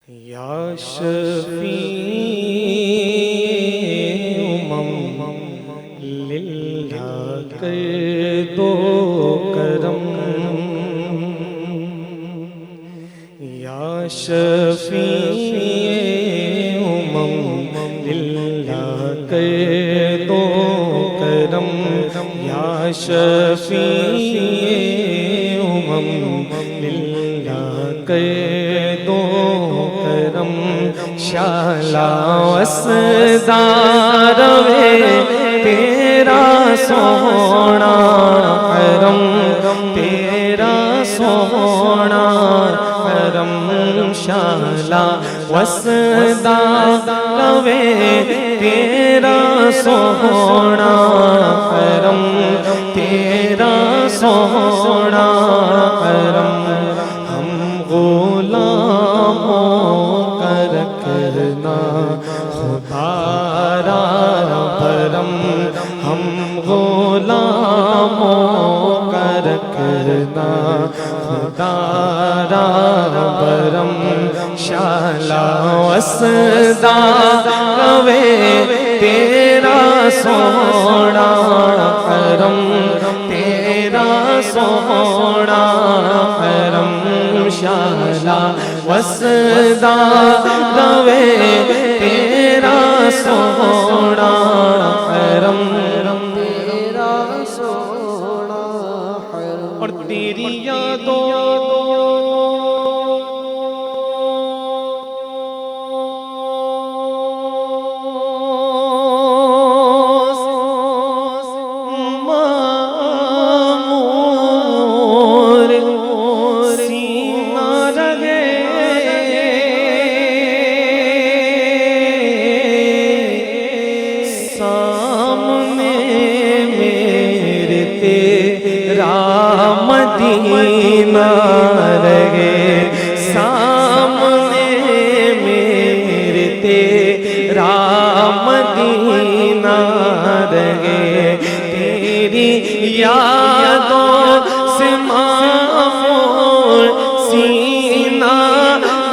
یا شفیع للہ کر دو کرم، یا شفیع للہ کر دو کرم، یا شفیع للہ کر دو کرم، شالا وسدار وے تیرا سونا حرم، تیرا سونا حرم، شالا وسدار وے تیرا سونا حرم، تیرا سونا حرم، ہم غلاموں کا رکھنا خدا را بھرم، ہم غلاموں کا رکھنا خدا را بھرم، شالا وسدار وے تیرا سونا حرم، تیرا سونا حرم، شالا وسدار وے تیرا سونا حرم، تیرا سونا حرم، اور تیری یادوں مدینہ رہے، سامنے میرے تیرا مدینہ رہے، تیری یادوں سے معمور سینہ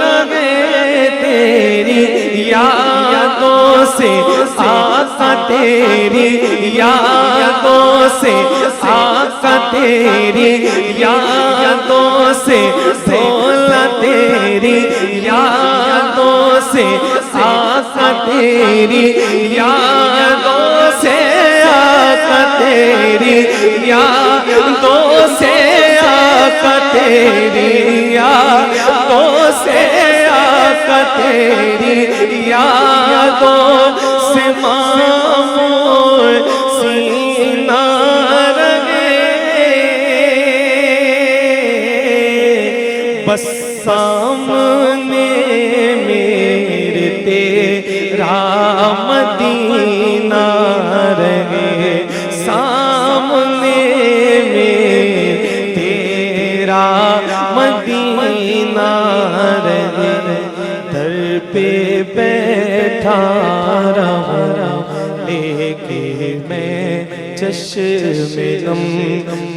رہے، تیری یادوں سے آقا، تیری یادوں سے آقا، تیری یادوں سے بھولا، تیری یادوں سے آقا، تیری یادوں سے آقا، تیری یادوں سے آقا، تیری یادوں سے آقا، تیری یادوں سے معمور سینہ بس سامنے میرے تیرا مدینہ رہے، سامنے میرے تیرا مدینہ رہے، در پہ بیٹھا رہوں لے کے میں چشم نم،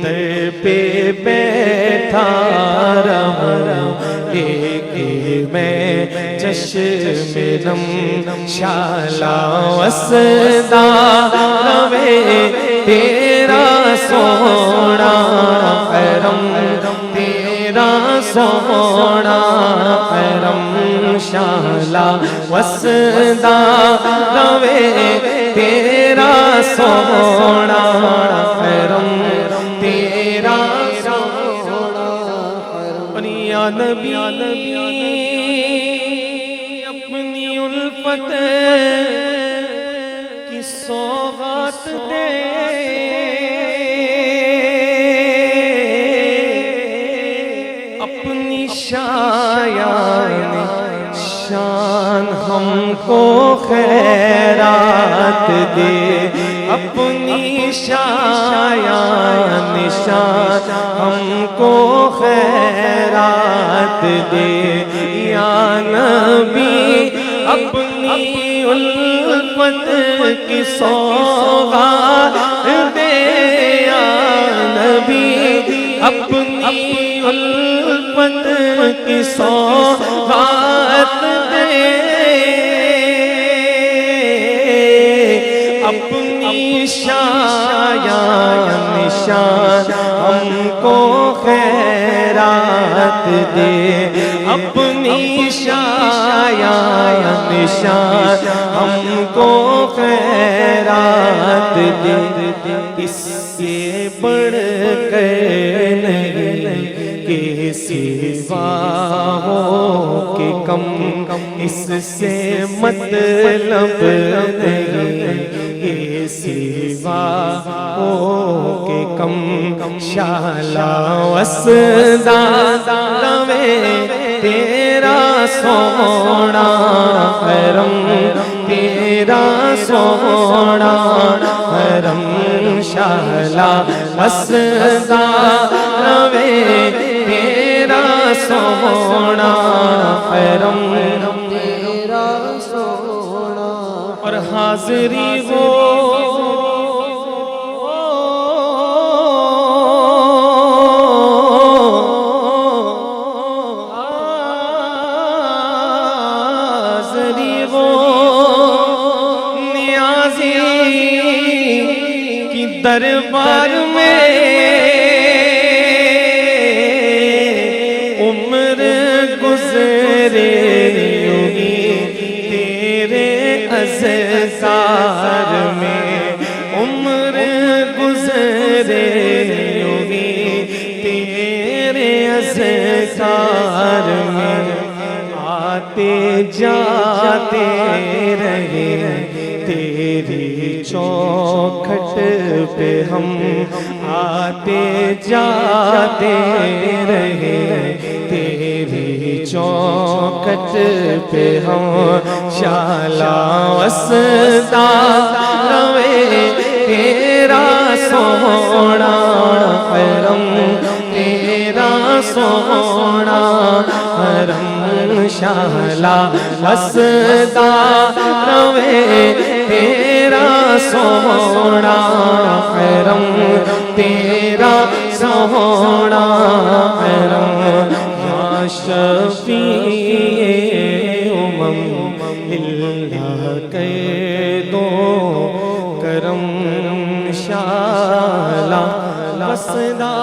در پہ بیٹھا رہوں لے کے میں چشم نم، شالا وسدار وے تیرا سونا حرم، تیرا سونا حرم، شالا وسدار وے تیرا سونا حرم، تیرا سونا حرم، یا نبی اپنی الفت کی سوغات دے، اپنی شایان شان ہم کو خیرات دے، اپنی شایان شان ہم کو خیرات دے، یا نبی اپنی الفت کی سوغات دے، یا نبی اپنی الفت کی سوغات دے اپنی شایان شان ہم کو خیرات دے اس سے بڑھ کر نہیں کہ سوا ہو کہ کم اس سے مطلب نہیں کہ سوا ہو کہ کم شالا وسدا میں تیرا سونا حرم تیرا سونا حرم شالا وسدا میں تیرا سونا حرم تیرا سونا اور حاضری ہو دربار میں عمر گزرے تیرے اذکار میں عمر گزرے تیرے اذکار میں آتے جاتے رہے تیری چوکھٹ پہ ہم آتے جاتے رہے تیری چوکھٹ پہ ہم شالا وسدا روے تیرا سونا حرم تیرا سونا حرم شالا وسدا روے تیرا سونا حرم تیرا سونا حرم یا شفیع امم اللہ کے دو کرم شالا وسدا